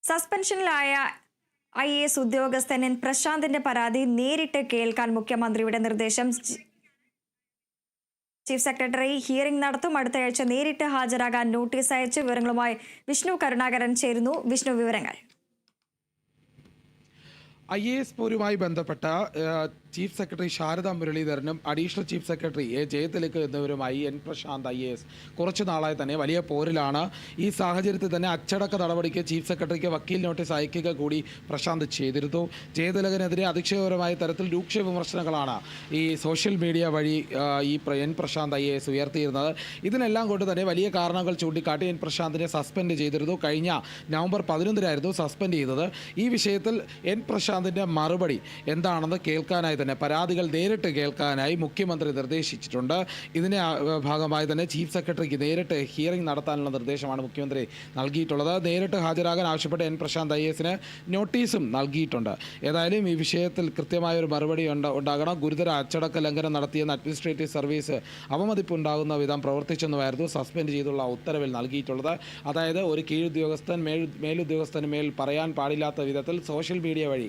സസ്പെൻഷനിലായ IAS ഉദ്യോഗസ്ഥൻ N പ്രശാന്തിന്റെ പരാതി നേരിട്ട് കേൾക്കാൻ മുഖ്യമന്ത്രിയുടെ നിർദ്ദേശം. ചീഫ് സെക്രട്ടറി ഹിയറിംഗ് നടത്തും. അടുത്തയാഴ്ച നേരിട്ട് ഹാജരാകാൻ നോട്ടീസ് അയച്ച് വിവരങ്ങളുമായി വിഷ്ണു കരുണാകരൻ ചേരുന്നു. വിഷ്ണു, വിവരങ്ങൾ. IAS പോരുമായി ബന്ധപ്പെട്ട ചീഫ് സെക്രട്ടറി ശാരദ മുരളീധരനും അഡീഷണൽ ചീഫ് സെക്രട്ടറി ജയതിലക് എന്നിവരുമായി എൻ പ്രശാന്ത് IAS കുറച്ചു നാളായി തന്നെ വലിയ പോരിലാണ്. ഈ സാഹചര്യത്തിൽ തന്നെ അച്ചടക്ക നടപടിക്ക് ചീഫ് സെക്രട്ടറിക്ക് വക്കീൽ നോട്ടീസ് അയക്കുക കൂടി പ്രശാന്ത് ചെയ്തിരുന്നു. ജയതിലകിനെതിരെ അതിശയകരമായ തരത്തിൽ രൂക്ഷ വിമർശനങ്ങളാണ് ഈ സോഷ്യൽ മീഡിയ വഴി ഈ എൻ പ്രശാന്ത് IAS ഉയർത്തിയിരുന്നത്. ഇതിനെല്ലാം കൊണ്ട് തന്നെ വലിയ കാരണങ്ങൾ ചൂണ്ടിക്കാട്ടി എൻ പ്രശാന്തിനെ സസ്പെൻഡ് ചെയ്തിരുന്നു. കഴിഞ്ഞ നവംബർ 11-നായിരുന്നു സസ്പെൻഡ് ചെയ്തത്. ഈ വിഷയത്തിൽ എൻ പ്രശാന്തിൻ്റെ മറുപടി എന്താണെന്ന് കേൾക്കാനായി തന്നെ പരാതികൾ നേരിട്ട് കേൾക്കാനായി മുഖ്യമന്ത്രി നിർദ്ദേശിച്ചിട്ടുണ്ട്. ഇതിൻ്റെ ഭാഗമായി തന്നെ ചീഫ് സെക്രട്ടറിക്ക് നേരിട്ട് ഹിയറിംഗ് നടത്താനുള്ള നിർദ്ദേശമാണ് മുഖ്യമന്ത്രി നൽകിയിട്ടുള്ളത്. നേരിട്ട് ഹാജരാകാൻ ആവശ്യപ്പെട്ട് എൻ പ്രശാന്ത് IASന് നോട്ടീസും നൽകിയിട്ടുണ്ട്. ഏതായാലും ഈ വിഷയത്തിൽ കൃത്യമായൊരു മറുപടി ഉണ്ടാകണം. ഗുരുതര അച്ചടക്ക ലംഘനം നടത്തിയെന്ന് അഡ്മിനിസ്ട്രേറ്റീവ് സർവീസ് അവമതിപ്പുണ്ടാകുന്ന വിധം പ്രവർത്തിച്ചെന്നുമായിരുന്നു സസ്പെൻഡ് ചെയ്തുള്ള ഉത്തരവിൽ നൽകിയിട്ടുള്ളത്. അതായത് ഒരു കീഴുദ്യോഗസ്ഥൻ മേലുദ്യോഗസ്ഥന് മേൽ പറയാൻ പാടില്ലാത്ത വിധത്തിൽ സോഷ്യൽ മീഡിയ വഴി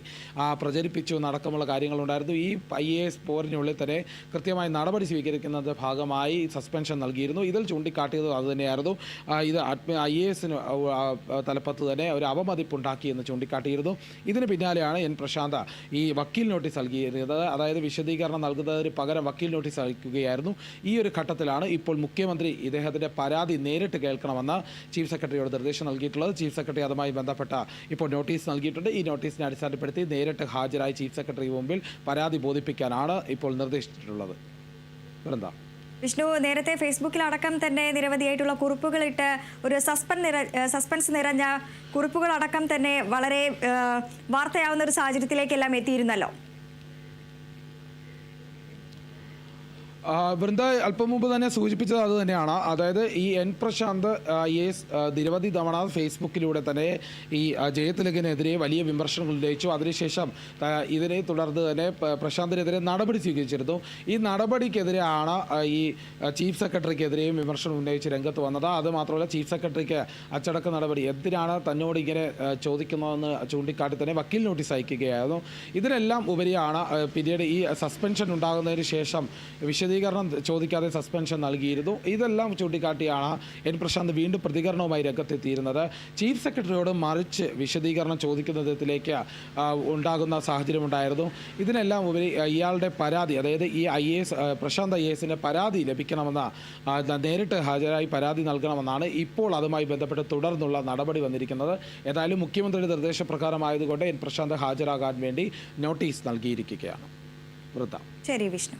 പ്രചരിപ്പിച്ചു നടക്കമുള്ള കാര്യങ്ങളുണ്ടായിരുന്നു. ഈ IAS പോരിനുള്ളിൽ തന്നെ കൃത്യമായി നടപടി സ്വീകരിക്കുന്നത് ഭാഗമായി സസ്പെൻഷൻ നൽകിയിരുന്നു. ഇതിൽ ചൂണ്ടിക്കാട്ടിയത് അതുതന്നെയായിരുന്നു. ഇത് IASന് തലപ്പത്ത് തന്നെ ഒരു അവമതിപ്പുണ്ടാക്കിയെന്ന് ചൂണ്ടിക്കാട്ടിയിരുന്നു. ഇതിന് പിന്നാലെയാണ് എൻ പ്രശാന്ത് ഈ വക്കീൽ നോട്ടീസ് നൽകിയിരുന്നത്. അതായത് വിശദീകരണം നൽകുന്നതിന് പകരം വക്കീൽ നോട്ടീസ് അയക്കുകയായിരുന്നു. ഈ ഒരു ഘട്ടത്തിലാണ് ഇപ്പോൾ മുഖ്യമന്ത്രി ഇദ്ദേഹത്തിൻ്റെ പരാതി നേരിട്ട് കേൾക്കണമെന്ന് ചീഫ് സെക്രട്ടറിയോട് നിർദ്ദേശം നൽകിയിട്ടുള്ളത്. ചീഫ് സെക്രട്ടറി അതുമായി ബന്ധപ്പെട്ട ഇപ്പോൾ നോട്ടീസ് നൽകിയിട്ടുണ്ട്. ഈ നോട്ടീസിനെ അടിസ്ഥാനപ്പെടുത്തി നേരിട്ട് ഹാജരായി ചീഫ് സെക്രട്ടറി മുമ്പിൽ പരാതി ബോധിപ്പിക്കാനാണ് ഇപ്പോൾ നിർദ്ദേശിച്ചിട്ടുള്ളത്. വിഷ്ണു, നേരത്തെ ഫേസ്ബുക്കിലടക്കം തന്നെ നിരവധിയായിട്ടുള്ള കുറിപ്പുകളിട്ട് ഒരു സസ്പെൻസ് നിറഞ്ഞ കുറിപ്പുകളടക്കം തന്നെ വളരെ വാർത്തയാവുന്ന ഒരു സാഹചര്യത്തിലേക്കെല്ലാം എത്തിയിരുന്നല്ലോ. വൃന്ദ അല്പം മുമ്പ് തന്നെ സൂചിപ്പിച്ചത് അത് തന്നെയാണ്. അതായത് ഈ എൻ പ്രശാന്ത് IAS നിരവധി തവണ ഫേസ്ബുക്കിലൂടെ തന്നെ ഈ ജയതിലകിനെതിരെ വലിയ വിമർശനങ്ങൾ ഉന്നയിച്ചു. അതിനുശേഷം ഇതിനെ തുടർന്ന് തന്നെ പ്രശാന്തിനെതിരെ നടപടി സ്വീകരിച്ചിരുന്നു. ഈ നടപടിക്കെതിരെയാണ് ഈ ചീഫ് സെക്രട്ടറിക്കെതിരെയും വിമർശനം ഉന്നയിച്ച് രംഗത്ത് വന്നത്. അതുമാത്രമല്ല, ചീഫ് സെക്രട്ടറിക്ക് അച്ചടക്ക നടപടി എന്തിനാണ് തന്നോട് ഇങ്ങനെ ചോദിക്കുന്നതെന്ന് ചൂണ്ടിക്കാട്ടി തന്നെ വക്കീൽ നോട്ടീസ് അയക്കുകയായിരുന്നു. ഇതിനെല്ലാം ഉപരിയാണ് പിന്നീട് ഈ സസ്പെൻഷൻ ഉണ്ടാകുന്നതിന് ശേഷം വിശദീകരണം ചോദിക്കാതെ സസ്പെൻഷൻ നൽകിയിരുന്നു. ഇതെല്ലാം ചൂണ്ടിക്കാട്ടിയാണ് എൻ പ്രശാന്ത് വീണ്ടും പ്രതികരണവുമായി രംഗത്തെത്തിയിരുന്നത്. ചീഫ് സെക്രട്ടറിയോട് മറിച്ച് വിശദീകരണം ചോദിക്കുന്ന വിധത്തിലേക്ക് ഉണ്ടാകുന്ന സാഹചര്യമുണ്ടായിരുന്നു. ഇതിനെല്ലാം ഉപരി ഇയാളുടെ പരാതി, അതായത് ഈ പ്രശാന്ത് IASൻ്റെ പരാതി ലഭിക്കണമെന്ന് നേരിട്ട് ഹാജരായി പരാതി നൽകണമെന്നാണ് ഇപ്പോൾ അതുമായി ബന്ധപ്പെട്ട് തുടർന്നുള്ള നടപടി വന്നിരിക്കുന്നത്. ഏതായാലും മുഖ്യമന്ത്രിയുടെ നിർദ്ദേശപ്രകാരമായതുകൊണ്ട് എൻ പ്രശാന്ത് ഹാജരാകാൻ വേണ്ടി നോട്ടീസ് നൽകിയിരിക്കുകയാണ്. വൃന്ദ. ശരി വിഷ്ണു.